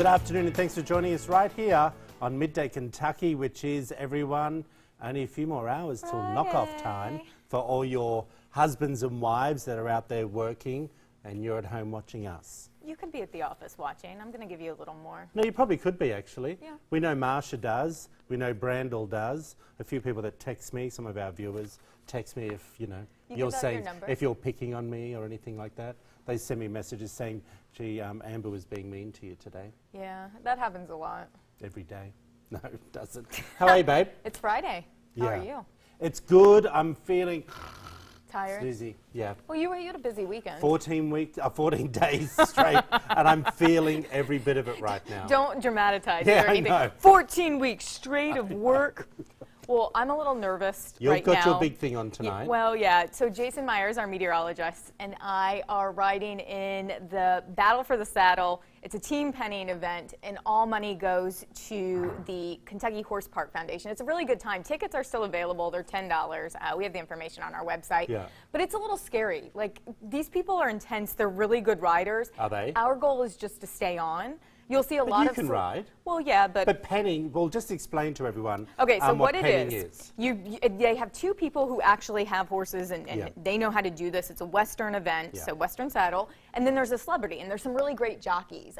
Good afternoon and thanks for joining us right here on Midday Kentucky, which is, everyone, only a few more hours till knockoff time for all your husbands and wives that are out there working and you're at home watching us. You could be at the office watching. I'm going to give you a little more. No, you probably could be, actually. Yeah. We know Marsha does. We know Brandel does. A few people that text me, some of our viewers text me if, you're saying, if you're picking on me or anything like that. They send me messages saying, gee, Amber was being mean to you today. Yeah, that happens a lot. Every day. No, it doesn't. How are you, babe? It's Friday. How are you? It's good. I'm feeling tired. Snoozy. Yeah. Well, you had a busy weekend. 14 days straight, and I'm feeling every bit of it right now. Don't dramatize yeah, or anything. I know. 14 weeks straight of work. Well, I'm a little nervous right now. You've got your big thing on tonight. Yeah. So Jason Myers, our meteorologist, and I are riding in the Battle for the Saddle. It's a team pennying event, and all money goes to the Kentucky Horse Park Foundation. It's a really good time. Tickets are still available. They're $10. We have the information on our website. Yeah. But it's a little scary. Like, these people are intense. They're really good riders. Are they? Our goal is just to stay on. You'll see a lot of... You can ride. Well, yeah, but... But penning, well, just explain to everyone what penning it is. They have two people who actually have horses, and they know how to do this. It's a Western event, so Western saddle. And then there's a celebrity, and there's some really great jockeys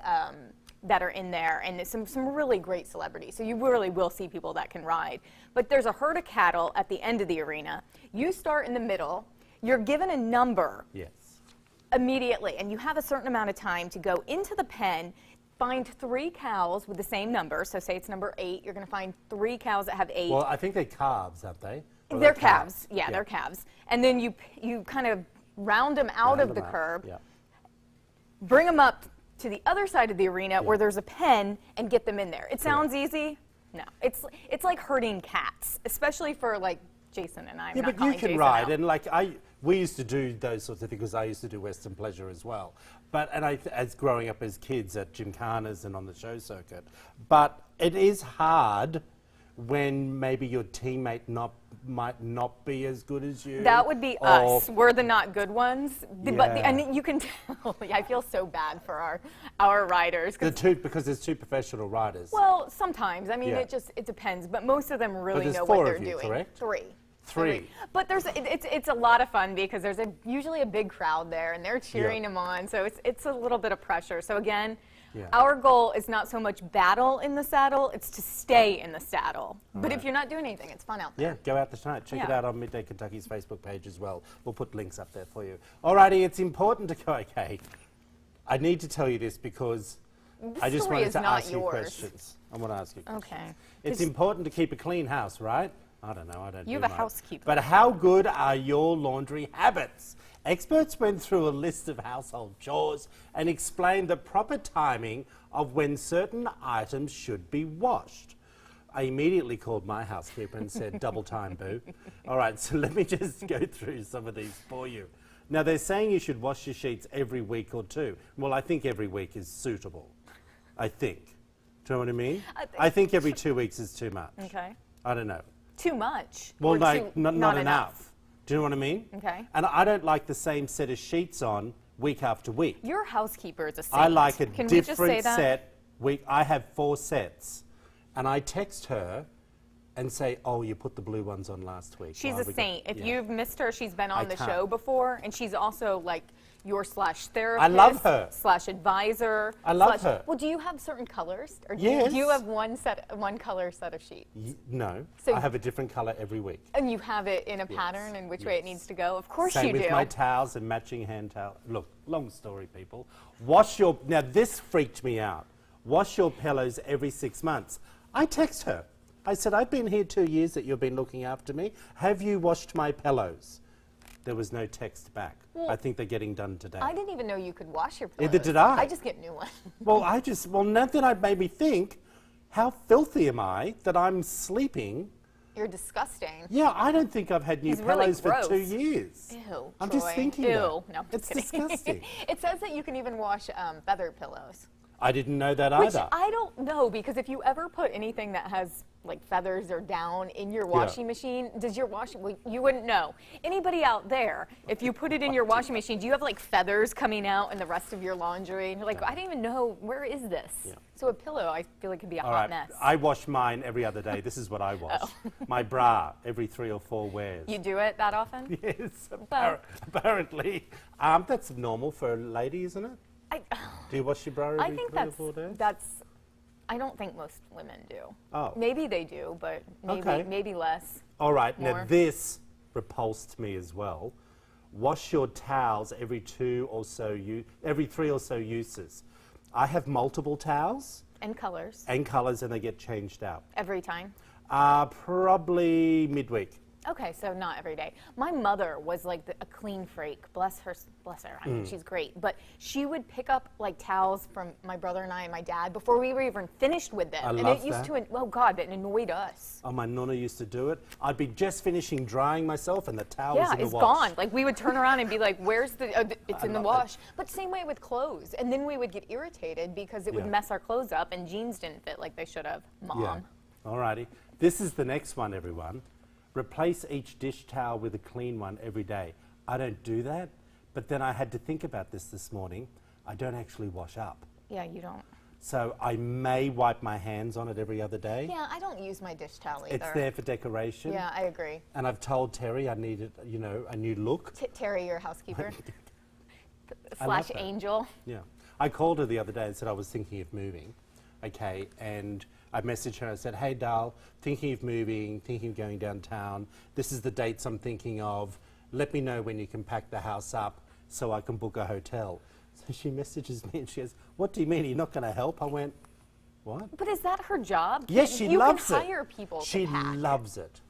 that are in there, and some really great celebrities. So you really will see people that can ride. But there's a herd of cattle at the end of the arena. You start in the middle. You're given a number immediately, and you have a certain amount of time to go into the pen, find 3 cows with the same number. So say it's number 8, you're going to find 3 cows that have 8. Well, I think they're calves, aren't they? Or they're calves. Yeah, they're calves. And then you kind of round them out of the curb, bring them up to the other side of the arena where there's a pen, and get them in there. It sounds easy. No, it's like herding cats, especially for like Jason and I. Yeah, but you can ride, and like we used to do those sorts of things because I used to do Western Pleasure as well. But as growing up as kids at gymkhanas and on the show circuit. But it is hard when maybe your teammate might not be as good as you. That would be us. We're the not good ones. And you can tell. I feel so bad for our riders. Because there's 2 professional riders. Well, sometimes. I mean, it depends. But most of them really know what they're doing. Correct? 3. But it's a lot of fun because there's usually a big crowd there, and they're cheering them on. So it's a little bit of pressure. So again, our goal is not so much battle in the saddle, it's to stay in the saddle. But if you're not doing anything, it's fun out there. Yeah, go out tonight. Check it out on Midday Kentucky's Facebook page as well. We'll put links up there for you. Alrighty, it's important to go. Okay, I need to tell you this because I just wanted to ask you questions. I want to ask you questions. Okay. It's important to keep a clean house, right? I don't know. You have a housekeeper. But how good are your laundry habits? Experts went through a list of household chores and explained the proper timing of when certain items should be washed. I immediately called my housekeeper and said, double time, boo. All right, so let me just go through some of these for you. Now, they're saying you should wash your sheets every week or 2. Well, I think every week is suitable. I think. Do you know what I mean? I think every 2 weeks is too much. Okay. I don't know. Too much? Well, not enough. Do you know what I mean? Okay. And I don't like the same set of sheets on week after week. Your housekeeper is a saint. I like a Can different we just say that? set. I have 4 sets. And I text her and say, oh, you put the blue ones on last week. She's a saint. If you've missed her, she's been on the show before, and she's also like your /therapist. I love her. /advisor. I love her. Well, do you have certain colors? Or do Yes. you have one color set of sheets? No. So I have a different color every week. And you have it in a pattern in which way it needs to go? Of course Same you do. with my towels and matching hand towel. Look, long story, people. Now this freaked me out. Wash your pillows every 6 months. I text her. I said, I've been here 2 years that you've been looking after me. Have you washed my pillows? There was no text back. Well, I think they're getting done today. I didn't even know you could wash your pillows. Neither did I. I just get new ones. Well, now that it made me think, how filthy am I that I'm sleeping? You're disgusting. Yeah, I don't think I've had new pillows for 2 years. Ew, I'm Troy. just thinking Ew. that. No, I'm it's just kidding. disgusting. It says that you can even wash feather pillows. I didn't know that Which either. I don't know, because if you ever put anything that has like feathers or down in your washing machine, does your washing, well, you wouldn't know. Anybody out there, if you put it in your washing machine, do you have like feathers coming out in the rest of your laundry? And you're like, I don't even know, where is this? Yeah. So a pillow, I feel like could be a hot mess. I wash mine every other day. This is what I wash. My bra every 3 or 4 wears. You do it that often? Yes, apparently. That's normal for a lady, isn't it? Do you wash your bra every 3 or 4 days? I don't think most women do. Oh. Maybe they do, but maybe less. All right, more. now this repulsed me as well. Wash your towels every 3 or so uses. I have multiple towels. And colors. And colours, and they get changed out. Every time? Probably midweek. Okay, so not every day. My mother was like a clean freak. Bless her. I mean, she's great. But she would pick up like towels from my brother and I and my dad before we were even finished with them. I and love it used that. to, oh God, that annoyed us. Oh, my nonna used to do it. I'd be just finishing drying myself, and the towel was in the wash. Yeah, it's gone. Like we would turn around and be like, "Where's the? It's in the wash." But same way with clothes. And then we would get irritated because it would mess our clothes up, and jeans didn't fit like they should have. Mom. Yeah. Alrighty. This is the next one, everyone. Replace each dish towel with a clean one every day. I don't do that, but then I had to think about this morning. I don't actually wash up. Yeah, you don't. So I may wipe my hands on it every other day. Yeah, I don't use my dish towel either. It's there for decoration. Yeah, I agree. And I've told Terry I needed, a new look. Terry, your housekeeper. I love / that. angel. Yeah. I called her the other day and said I was thinking of moving. Okay, and I messaged her and I said, hey, Dal, thinking of moving, thinking of going downtown. This is the dates I'm thinking of. Let me know when you can pack the house up so I can book a hotel. So she messages me and she goes, what do you mean, you're not going to help? I went, what? But is that her job? Yes, she loves it. You can hire people She to pack. loves it.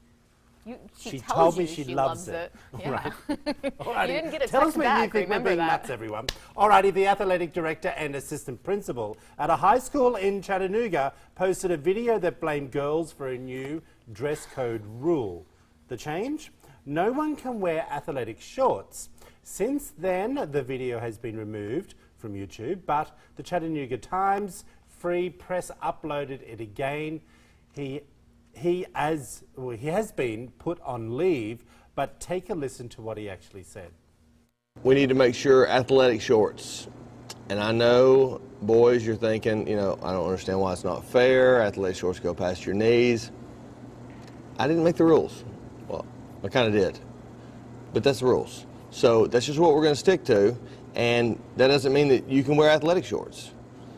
She told tells me you she loves it. Yeah. Right. You didn't get a Tell us text when back, you think we're remember being that. nuts, everyone. Alrighty, the athletic director and assistant principal at a high school in Chattanooga posted a video that blamed girls for a new dress code rule. The change? No one can wear athletic shorts. Since then, the video has been removed from YouTube, but the Chattanooga Times Free Press uploaded it again. He has been put on leave, but take a listen to what he actually said. We need to make sure athletic shorts. And I know, boys, you're thinking, I don't understand why it's not fair. Athletic shorts go past your knees. I didn't make the rules. Well, I kind of did. But that's the rules. So that's just what we're going to stick to. And that doesn't mean that you can wear athletic shorts.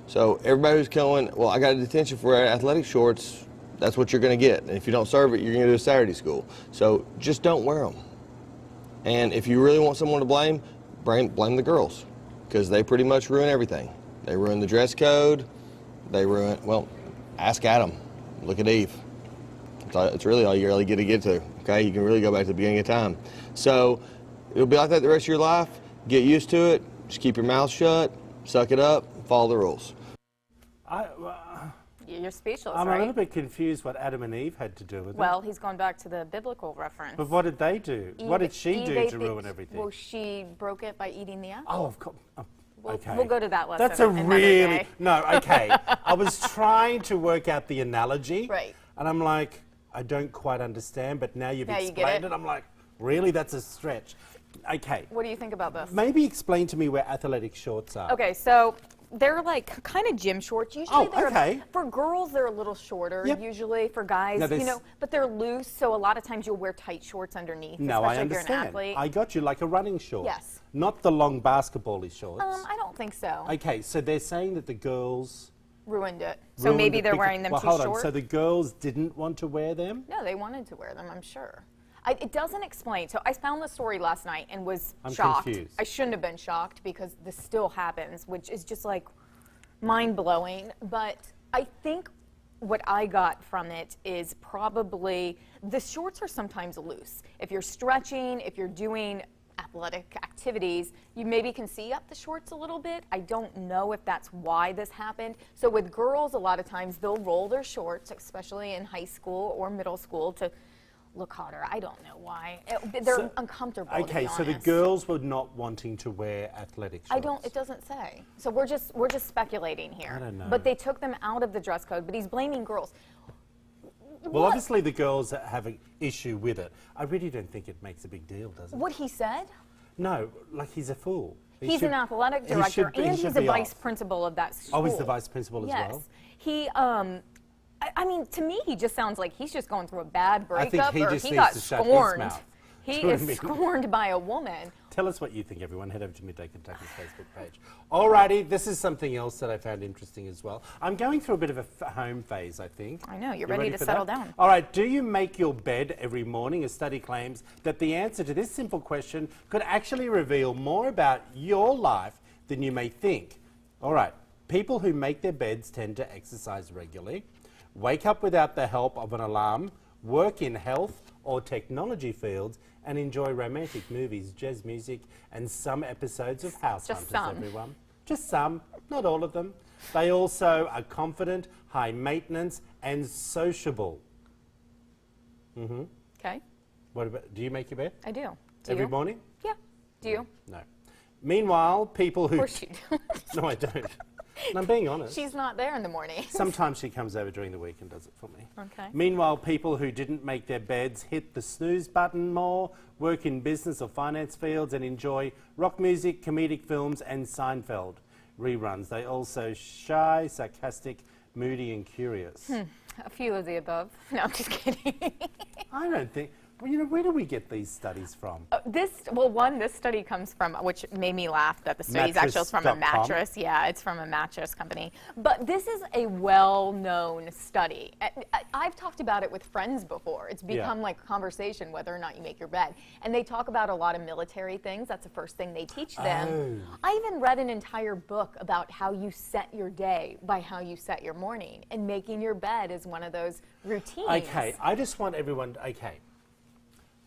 So everybody who's going, well, I got a detention for athletic shorts, that's what you're going to get. And if you don't serve it, you're going to do a Saturday school. So just don't wear them. And if you really want someone to blame the girls, because they pretty much ruin everything. They ruin the dress code. They ruin, well, ask Adam. Look at Eve. It's really all you really get to get to. Okay, you can really go back to the beginning of time. So it'll be like that the rest of your life. Get used to it. Just keep your mouth shut. Suck it up. Follow the rules. You're speechless, I'm right? a little bit confused what Adam and Eve had to do with it. Well, he's gone back to the biblical reference. But what did they do? What did she do to ruin everything? Well, she broke it by eating the apple. Oh, of course. Okay. We'll go to that lesson. That's a another really... day. No, okay. I was trying to work out the analogy. Right. And I'm like, I don't quite understand, but now you've Now you explained get it. I'm like, really? That's a stretch. Okay. What do you think about this? Maybe explain to me where athletic shorts are. Okay, so they're like kind of gym shorts. Usually for girls, they're a little shorter. Yep. Usually for guys, No, but they're loose. So a lot of times you'll wear tight shorts underneath. No, I especially if you're an understand. athlete. I got you, like a running short. Yes. Not the long basketball-y shorts. I don't think so. Okay, so they're saying that the girls... Ruined it. So ruined maybe it they're because- wearing them well, too hold short. on. So the girls didn't want to wear them? No, they wanted to wear them, I'm sure. It doesn't explain. So I found the story last night and was I'm shocked. confused. I shouldn't have been shocked because this still happens, which is just like mind-blowing. But I think what I got from it is probably the shorts are sometimes loose. If you're stretching, if you're doing athletic activities, you maybe can see up the shorts a little bit. I don't know if that's why this happened. So with girls, a lot of times they'll roll their shorts, especially in high school or middle school, to look hotter. I don't know why. They're uncomfortable. Okay, to be so the honest. girls were not wanting to wear athletic shorts. It doesn't say. So we're just speculating here. I don't know. But they took them out of the dress code, but he's blaming girls. Well, obviously the girls have an issue with it. I really don't think it makes a big deal, does it? What he said? No, like he's a fool. He's an athletic director, and he's a vice principal of that school. Oh, he's the vice principal as well? Yes. He, I mean, to me, he just sounds like he's just going through a bad I think breakup, he or just he needs got to shut his scorned. mouth. He Do you know what is I mean? scorned by a woman. Tell us what you think, everyone. Head over to Midday Kentucky's Facebook page. Alrighty, this is something else that I found interesting as well. I'm going through a bit of a home phase, I think. I know, you're ready to for settle that? down. All right, do you make your bed every morning? A study claims that the answer to this simple question could actually reveal more about your life than you may think. All right, people who make their beds tend to exercise regularly, wake up without the help of an alarm, work in health or technology fields, and enjoy romantic movies, jazz music, and some episodes of House Just Hunters, some. everyone. Just some, not all of them. They also are confident, high maintenance, and sociable. Okay, What about, do you make your bed I do. Do every you? morning? Yeah. Do you? No. Meanwhile, people who... Of course you do. No, I don't. And I'm being honest. She's not there in the morning. Sometimes she comes over during the week and does it for me. Okay. Meanwhile, people who didn't make their beds hit the snooze button more, work in business or finance fields, and enjoy rock music, comedic films, and Seinfeld reruns. They also shy, sarcastic, moody, and curious. A few of the above. No, I'm just kidding. I don't think... Well, you know, where do we get these studies from? This study comes from, which made me laugh that the study is actually from a Mattress.com? mattress. Yeah, it's from a mattress company. But this is a well-known study. I've talked about it with friends before. It's become like conversation whether or not you make your bed. And they talk about a lot of military things. That's the first thing they teach them. Oh. I even read an entire book about how you set your day by how you set your morning. And making your bed is one of those routines. Okay, I just want everyone... Okay.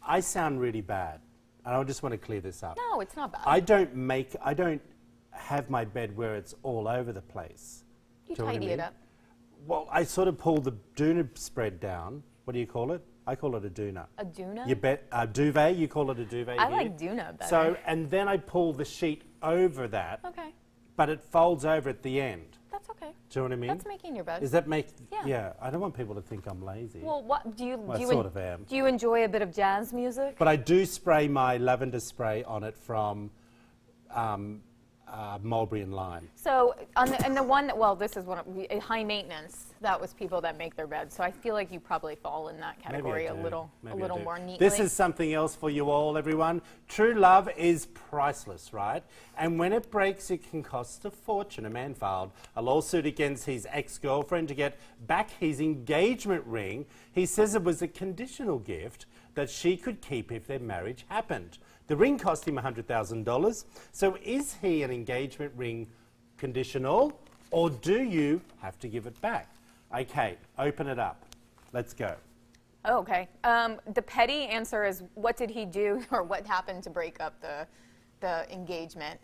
I sound really bad, and I just want to clear this up. No, it's not bad. I don't have my bed where it's all over the place. You Do know what I tidy it mean? up. Well, I sort of pull the doona spread down. What do you call it? I call it a doona. A doona? Your duvet, you call it a duvet I here. like doona better. So, and then I pull the sheet over that, Okay, but it folds over at the end. that's okay. Do you know what I mean? That's making your bed. Is that make... Yeah. I don't want people to think I'm lazy. Well, what do you Well, I do? You sort of am. Do you enjoy a bit of jazz music? But I do spray my lavender spray on it from mulberry and lime. So, and the one that, well, this is one of high maintenance. That was people that make their beds. So I feel like you probably fall in that category Maybe I do. Maybe I do. more neatly. This is something else for you all, everyone. True love is priceless, right? And when it breaks, it can cost a fortune. A man filed a lawsuit against his ex-girlfriend to get back his engagement ring. He says it was a conditional gift that she could keep if their marriage happened. The ring cost him $100,000. So is he an engagement ring conditional, or do you have to give it back? Okay, open it up. Let's go. Oh, okay. The petty answer is, what did he do, or what happened to break up the engagement?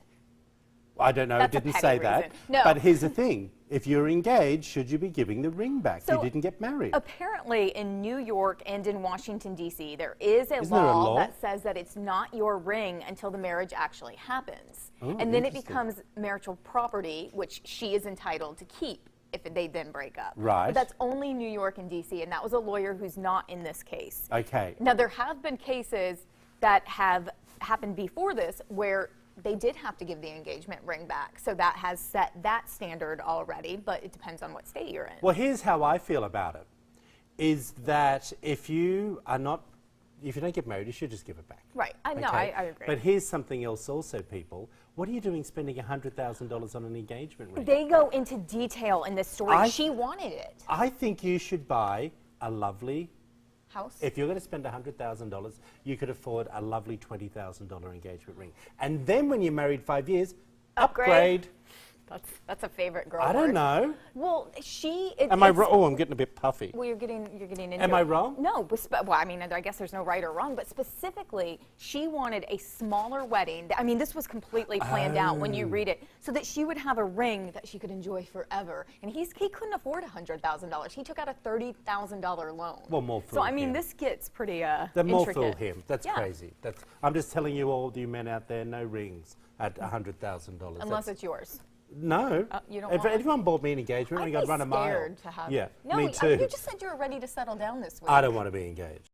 I don't know, That's it a didn't petty say that. reason. No. But here's the thing. If you're engaged, should you be giving the ring back? So you didn't get married. Apparently, in New York and in Washington, D.C., there is a Isn't there a law? that says that it's not your ring until the marriage actually happens. Oh, and then it interesting. becomes marital property, which she is entitled to keep if they then break up. Right. But that's only New York and D.C., and that was a lawyer who's not in this case. Okay. Now, there have been cases that have happened before this where they did have to give the engagement ring back. So that has set that standard already, but it depends on what state you're in. Well, here's how I feel about it, is that if you don't get married, you should just give it back. Right. I know, Okay? I agree. But here's something else also, people. What are you doing spending $100,000 on an engagement ring? They go into detail in this story. She wanted it. I think you should buy a lovely... House? If you're going to spend $100,000, you could afford a lovely $20,000 engagement ring. And then when you're married 5 years, upgrade. That's a favorite girl. I don't horse. know. Well, Am I wrong? Oh, I'm getting a bit puffy. Well, you're getting into Am it. I wrong? No, well, I mean, I guess there's no right or wrong, but specifically, she wanted a smaller wedding. I mean, this was completely planned out when you read it, so that she would have a ring that she could enjoy forever. And he couldn't afford $100,000. He took out a $30,000 loan. Well, more So fool I mean, him. this gets pretty Then more intricate. fool him. That's Yeah. crazy. I'm just telling you, all you men out there, no rings at $100,000. Unless it's yours. No. You don't If want one? anyone bought me an engagement, I'd I'm be going to run a mile. scared to have. Yeah, No, me too. you just said you were ready to settle down this week. I don't want to be engaged.